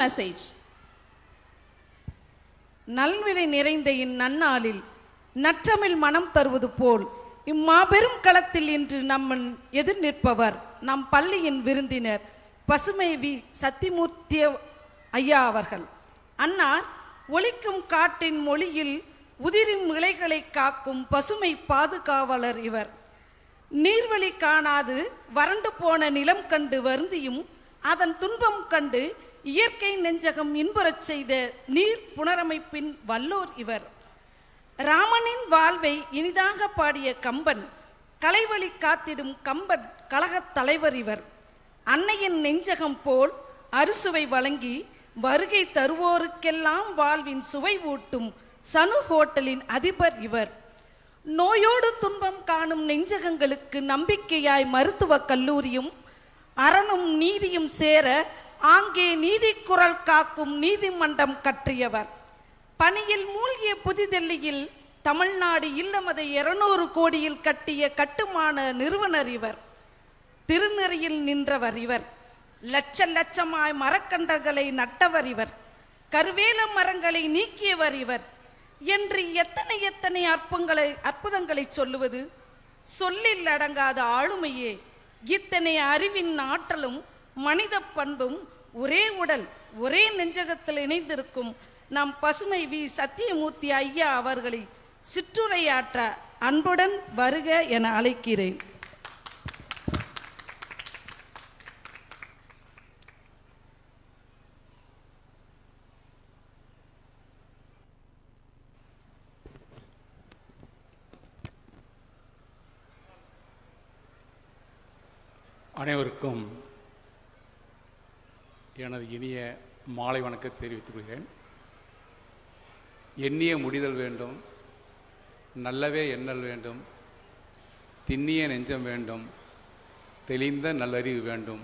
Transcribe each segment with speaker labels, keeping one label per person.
Speaker 1: message.
Speaker 2: நல்விலை நிறைந்த இந்நன்னாளில் நற்றமிழ் மனம் தருவது போல் இம்மாபெரும் களத்தில் இன்று நம்மன் எதிர் நிற்பவர் நம் பள்ளியின் விருந்தினர் பசுமை வி சத்தியமூர்த்தி ஐயா அவர்கள். அன்னார் ஒலிக்கும் காட்டின் மொழியில் உதிரும் இலைகளை காக்கும் பசுமை பாதுகாவலர் இவர். நீர்வழி காணாது வறண்டு போன நிலம் கண்டு வருந்தியும் அதன் துன்பம் கண்டு இயற்கை நெஞ்சகம் இன்புறச் செய்த நீர் புனரமைப்பின் வல்லோர் இவர். ராமனின் வாழ்வை இனிதாக பாடிய கம்பன், கலைவழி காத்திடும் கம்பன் கழகத் தலைவர் இவர். அன்னையின் நெஞ்சகம் போல் அறுசுவை வழங்கி வருகை தருவோருக்கெல்லாம் வாழ்வின் சுவை ஊட்டும் சனு ஹோட்டலின் அதிபர் இவர். நோயோடு துன்பம் காணும் நெஞ்சகங்களுக்கு நம்பிக்கையாய் மருத்துவக் கல்லூரியும் அறனும் நீதியும் சேர ஆங்கே நீதி குரல் காக்கும் நீதிமன்றம் கற்றியவர். பணியில் மூழ்கிய புதுடெல்லியில் தமிழ்நாடு இல்லமதை 200 கோடியில் கட்டிய கட்டுமான நிறுவனர் இவர். திருநெறியில் நின்றவர் இவர். லட்ச லட்சமாய் மரக்கன்றுகளை நட்டவர் இவர். கருவேல மரங்களை நீக்கியவர் இவர் என்று எத்தனை எத்தனை அற்புதங்களை சொல்லுவது. சொல்லில் அடங்காத ஆளுமையே. இத்தனை அறிவின் ஆற்றலும் மனித பண்பும் ஒரே உடல் ஒரே நெஞ்சகத்தில் இணைந்திருக்கும் நம் பசுமை வி சத்தியமூர்த்தி ஐயா அவர்களை சிற்றுரையாற்ற அன்புடன் வருக என அழைக்கிறேன்.
Speaker 3: அனைவருக்கும் எனது இனிய மாலை வணக்கத்தை தெரிவித்துக் கொள்கிறேன். எண்ணிய முடிதல் வேண்டும், நல்லவே எண்ணல் வேண்டும், திண்ணிய நெஞ்சம் வேண்டும், தெளிந்த நல்லறிவு வேண்டும்,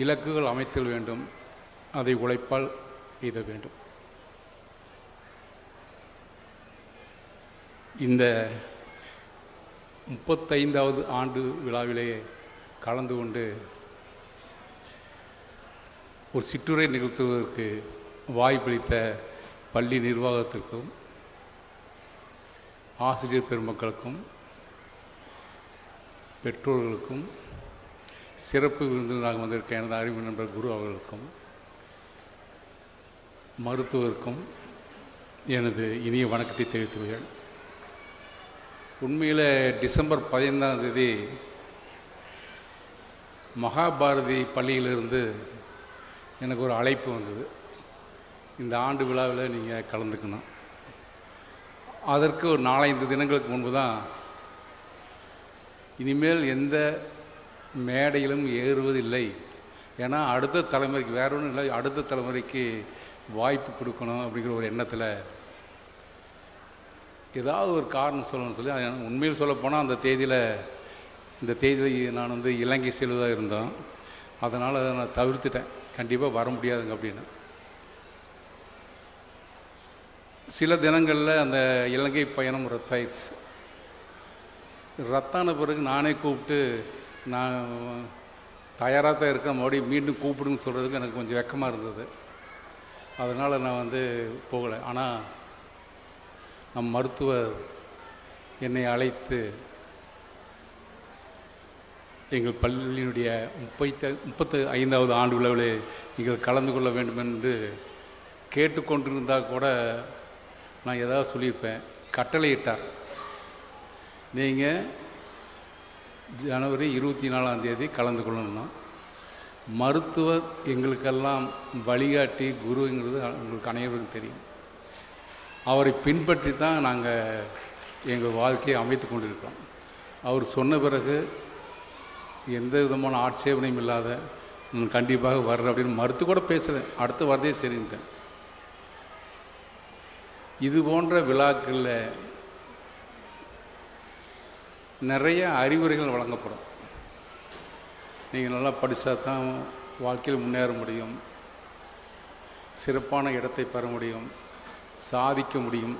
Speaker 3: இலக்குகள் அமைத்தல் வேண்டும், அதை உழைப்பால் எய்த வேண்டும். இந்த 35வது ஆண்டு விழாவிலே கலந்து கொண்டு ஒரு சிற்றுரை நிகழ்த்துவதற்கு வாய்ப்பளித்த பள்ளி நிர்வாகத்திற்கும் ஆசிரியர் பெருமக்களுக்கும் பெற்றோர்களுக்கும் சிறப்பு விருந்தினராக வந்திருக்க எனது அறிவு நண்பர் குரு அவர்களுக்கும் மருத்துவருக்கும் எனது இனிய வணக்கத்தை தெரிவித்துக் கொள்கிறேன். உண்மையில் டிசம்பர் 15ஆம் தேதி மகாபாரதி பள்ளியிலிருந்து எனக்கு ஒரு அழைப்பு வந்தது. இந்த ஆண்டு விழாவில் நீங்கள் கலந்துக்கணும். அதற்கு ஒரு 4-5 தினங்களுக்கு முன்பு தான் இனிமேல் எந்த மேடையிலும் ஏறுவதில்லை, ஏன்னா அடுத்த தலைமுறைக்கு வேற ஒன்றும் இல்லை, அடுத்த தலைமுறைக்கு வாய்ப்பு கொடுக்கணும் அப்படிங்கிற ஒரு எண்ணத்தில் ஏதாவது ஒரு காரணம் சொல்லணும்னு சொல்லி உண்மையில் சொல்லப்போனால் இந்த தேதியில் நான் இலங்கை செல்வதாக இருந்தோம். அதனால் அதை நான் தவிர்த்துட்டேன். கண்டிப்பாக வர முடியாதுங்க அப்படின்னு. சில தினங்களில் அந்த இலங்கை பயணம் ரத்தாயிடுச்சு. ரத்தான பிறகு நானே கூப்பிட்டு நான் தயாராக தான் இருக்கேன், மறுபடியும் மீண்டும் கூப்பிடுன்னு சொல்கிறதுக்கு எனக்கு கொஞ்சம் வெக்கமாக இருந்தது. அதனால் நான் போகலை. ஆனால் நம் மருத்துவர் என்னை அழைத்து எங்கள் பள்ளியினுடைய 35வது ஆண்டு விழாவில் நீங்கள் கலந்து கொள்ள வேண்டும் என்று கேட்டுக்கொண்டிருந்தால் கூட நான் ஏதாவது சொல்லியிருப்பேன். கட்டளையிட்டார், நீங்கள் ஜனவரி 24ஆம் தேதி கலந்து கொள்ளணும்னா. மருத்துவர் எங்களுக்கெல்லாம் வழிகாட்டி குருங்கிறது உங்களுக்கு அனைவருக்கும் தெரியும். அவரை பின்பற்றி தான் நாங்கள் எங்கள் வாழ்க்கையை அமைத்து கொண்டிருக்கிறோம். அவர் சொன்ன பிறகு எந்த விதமான ஆட்சேபனையும் இல்லாத நான் கண்டிப்பாக வர்றேன் அப்படின்னு மறுத்து கூட பேசுகிறேன். அடுத்து வரதே சரின்ட்டேன். இது போன்ற விழாக்களில் நிறைய அறிவுரைகள் வழங்கப்படும். நீங்கள் நல்லா படித்தா தான் வாழ்க்கையில் முன்னேற முடியும், சிறப்பான இடத்தை பெற முடியும், சாதிக்க முடியும்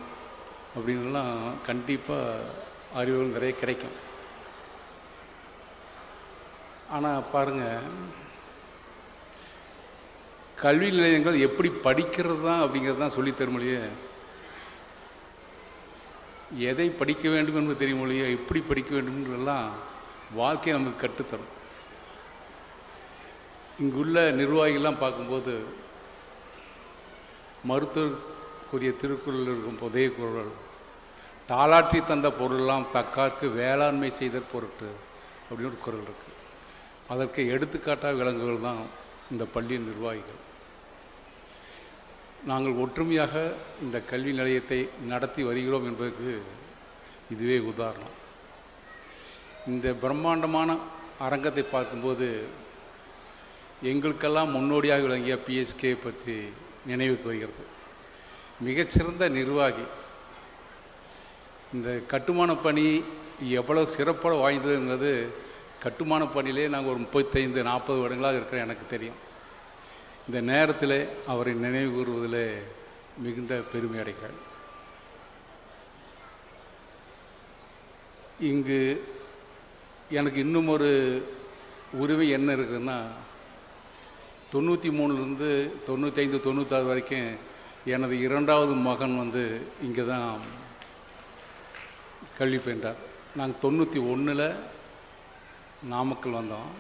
Speaker 3: அப்படின்லாம் கண்டிப்பாக அறிவுகள் நிறைய கிடைக்கும். ஆனால் பாருங்கள், கல்வி நிலையங்கள் எப்படி படிக்கிறது தான் அப்படிங்கிறது தான் சொல்லித்தரும் மொழியே, எதை படிக்க வேண்டும் என்று தெரியும் மொழியே, எப்படி படிக்க வேண்டும்ன்றெல்லாம் வாழ்க்கையை நமக்கு கற்றுத்தரும். இங்குள்ள நிர்வாகிகள்லாம் பார்க்கும்போது மருத்துவருக்குரிய திருக்குறள் இருக்கும் புதைய குறள், தாளாற்றி தந்த பொருளெல்லாம் தக்கார்க்கு வேளாண்மை செய்த பொருட்டு அப்படின்னு ஒரு குறள் இருக்குது. அதற்கு எடுத்துக்காட்டாக விளங்குகள் தான் இந்த பள்ளியின் நிர்வாகிகள். நாங்கள் ஒற்றுமையாக இந்த கல்வி நிலையத்தை நடத்தி வருகிறோம் என்பதற்கு இதுவே உதாரணம். இந்த பிரம்மாண்டமான அரங்கத்தை பார்க்கும்போது எங்களுக்கெல்லாம் முன்னோடியாக விளங்கிய பிஎஸ்கே பற்றி நினைவுக்கு வருகிறது. மிகச்சிறந்த நிர்வாகி. இந்த கட்டுமான பணி எவ்வளோ சிறப்பாக வாய்ந்ததுங்கிறது கட்டுமான பணியிலே நாங்கள் ஒரு 35-40 வருடங்களாக இருக்கிற எனக்கு தெரியும். இந்த நேரத்தில் அவரை நினைவு கூறுவதில் மிகுந்த பெருமை அடைகிறார். இங்கு எனக்கு இன்னும் ஒரு உரிமை என்ன இருக்குதுன்னா, 93லேருந்து 95-96 வரைக்கும் எனது 2வது மகன் இங்கே தான் கல்வி பயின்றார். நாங்கள் 91ல் நாமக்கல் வந்தோம்.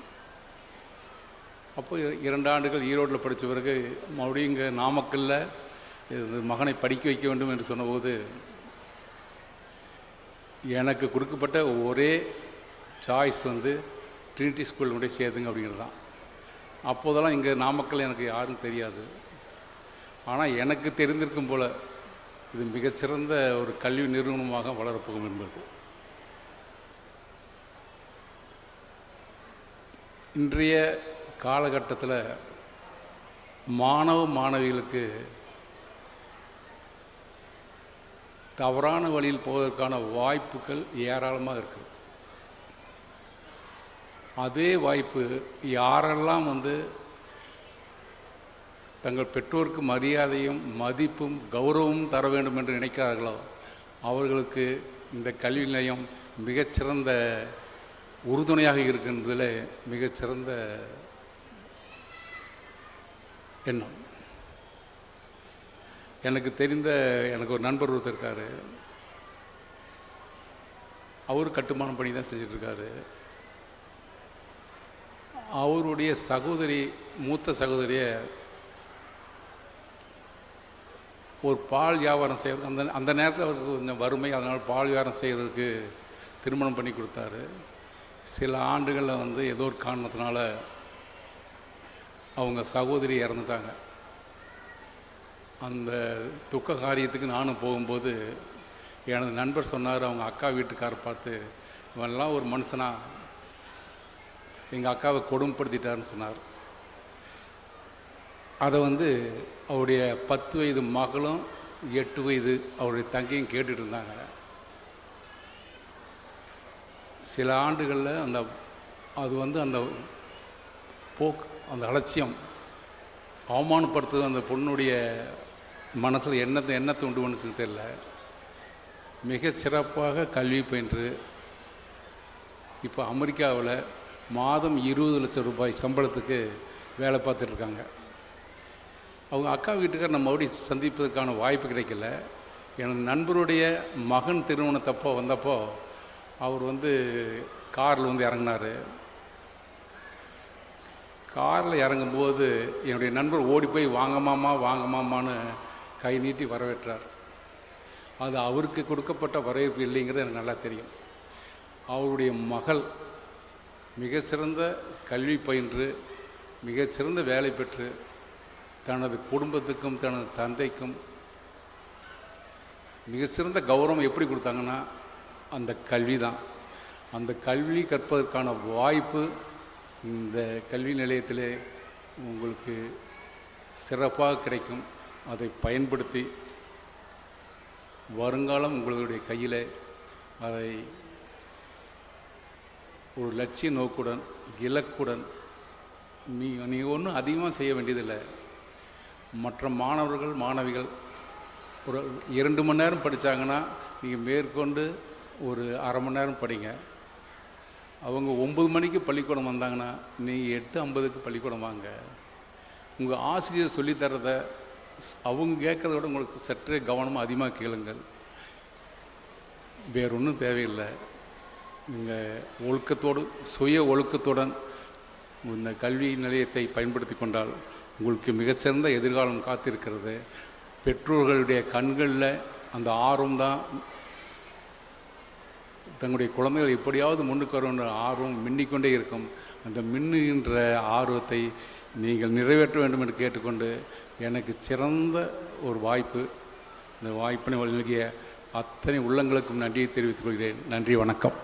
Speaker 3: அப்போ 2 ஆண்டுகள் ஈரோட்டில் படித்த பிறகு மறுபடியும் இங்கே நாமக்கல்லில் மகனை படிக்க வைக்க வேண்டும் என்று சொன்னபோது எனக்கு கொடுக்கப்பட்ட ஒரே சாய்ஸ் ட்ரினிட்டி ஸ்கூல் கொண்டே சேர்த்துங்க அப்படிங்கிறது தான். அப்போதெல்லாம் இங்கே நாமக்கல் எனக்கு யாரும் தெரியாது. ஆனால் எனக்கு தெரிந்திருக்கும் போல் இது மிகச்சிறந்த ஒரு கல்வி நிறுவனமாக வளரப்போகும் என்பது. இன்றைய காலகட்டத்தில் மாணவ மாணவிகளுக்கு தவறான வழியில் போவதற்கான வாய்ப்புகள் ஏராளமாக இருக்குது. அதே வாய்ப்பு யாரெல்லாம் தங்கள் பெற்றோருக்கு மரியாதையும் மதிப்பும் கௌரவமும் தர வேண்டும் என்று நினைக்கிறார்களோ அவர்களுக்கு இந்த கல்வி நிலையம் மிகச்சிறந்த உறுதுணையாக இருக்கின்றதில் மிகச்சிறந்த எண்ணம். எனக்கு தெரிந்த எனக்கு ஒரு நண்பர் ஒருத்தர் இருக்கார். அவர் கட்டுமான பணி தான் செஞ்சிட்ருக்காரு. அவருடைய சகோதரி, மூத்த சகோதரியை ஒரு பால் வியாபாரம் செய்கிறது, அந்த நேரத்தில் அவருக்கு கொஞ்சம் வறுமை, அதனால் பால் வியாபாரம் செய்கிறதுக்கு திருமணம் பண்ணி கொடுத்தாரு. சில ஆண்டுகளில் ஏதோ ஒரு காரணத்தினால அவங்க சகோதரி இறந்துட்டாங்க. அந்த துக்க காரியத்துக்கு நானும் போகும்போது எனது நண்பர் சொன்னார், அவங்க அக்கா வீட்டுக்காரர் பார்த்து, இவெல்லாம் ஒரு மனுஷனா, எங்கள் அக்காவை கொடுமைப்படுத்திட்டாருன்னு சொன்னார். அதை அவருடைய 10 வயது மகளும் 8 வயது அவருடைய தங்கையும் கேட்டுட்டு இருந்தாங்க. சில ஆண்டுகளில் அது அந்த போக்கு, அந்த அலட்சியம் அவமானப்படுத்துவது அந்த பொண்ணுடைய மனசில் என்னத்தை உண்டு பண்ணுச்சுன்னு தெரியல. மிகச் சிறப்பாக கல்வி பயின்று இப்போ அமெரிக்காவில் மாதம் 20 லட்சம் ரூபாய் சம்பளத்துக்கு வேலை பார்த்துட்ருக்காங்க. அவங்க அக்கா வீட்டுக்கார் நம்ம மறுபடியும் சந்திப்பதற்கான வாய்ப்பு கிடைக்கல. எனது நண்பருடைய மகன் திருமணத்தப்போ வந்தப்போ அவர் காரில் இறங்கினார். காரில் இறங்கும்போது என்னுடைய நண்பர் ஓடி போய் வாங்கம்மாமா வாங்கம்மாமான்னு கை நீட்டி வரவேற்றார். அது அவருக்கு கொடுக்கப்பட்ட வரவேற்பு இல்லைங்கிறது எனக்கு நல்லா தெரியும். அவருடைய மகள் மிகச்சிறந்த கல்வி பயின்று மிகச்சிறந்த வேலை பெற்று தனது குடும்பத்துக்கும் தனது தந்தைக்கும் மிகச்சிறந்த கௌரவம் எப்படி கொடுத்தாங்கன்னா அந்த கல்வி தான். அந்த கல்வி கற்பதற்கான வாய்ப்பு இந்த கல்வி நிலையத்திலே உங்களுக்கு சிறப்பாக கிடைக்கும். அதை பயன்படுத்தி வருங்காலம் உங்களுடைய கையில் அதை ஒரு லட்சிய நோக்குடன் இலக்குடன் நீ ஒன்றும் அதிகமாக செய்ய வேண்டியதில்லை. மற்ற மாணவர்கள் மாணவிகள் ஒரு 2 மணி நேரம் படித்தாங்கன்னா நீங்கள் மேற்கொண்டு ஒரு அரை மணி நேரம் படிங்க. அவங்க 9 மணிக்கு பள்ளிக்கூடம் வந்தாங்கன்னா நீங்கள் 8:50க்கு பள்ளிக்கூடம் வாங்க. உங்கள் ஆசிரியர் சொல்லித்தரதை அவங்க கேட்குறத விட உங்களுக்கு சற்றே கவனமாக அதிகமாக கேளுங்கள். வேற ஒன்றும் தேவையில்லை. நீங்கள் ஒழுக்கத்தோடு சுய ஒழுக்கத்துடன் இந்த கல்வி நிலையத்தை பயன்படுத்தி கொண்டால் உங்களுக்கு மிகச்சிறந்த எதிர்காலம் காத்திருக்கிறது. பெற்றோர்களுடைய கண்களில் அந்த ஆர்வம் தான் தங்களுடைய குழந்தைகள் எப்படியாவது முன்னுக்கு வரும்ன்ற ஆர்வம் மின்னிக்கொண்டே இருக்கும். அந்த மின்னுகின்ற ஆர்வத்தை நீங்கள் நிறைவேற்ற வேண்டும் என்று கேட்டுக்கொண்டு, எனக்கு சிறந்த ஒரு வாய்ப்பு, இந்த வாய்ப்பினை வழங்கிய அத்தனை உள்ளங்களுக்கும் நன்றியை தெரிவித்துக் கொள்கிறேன். நன்றி, வணக்கம்.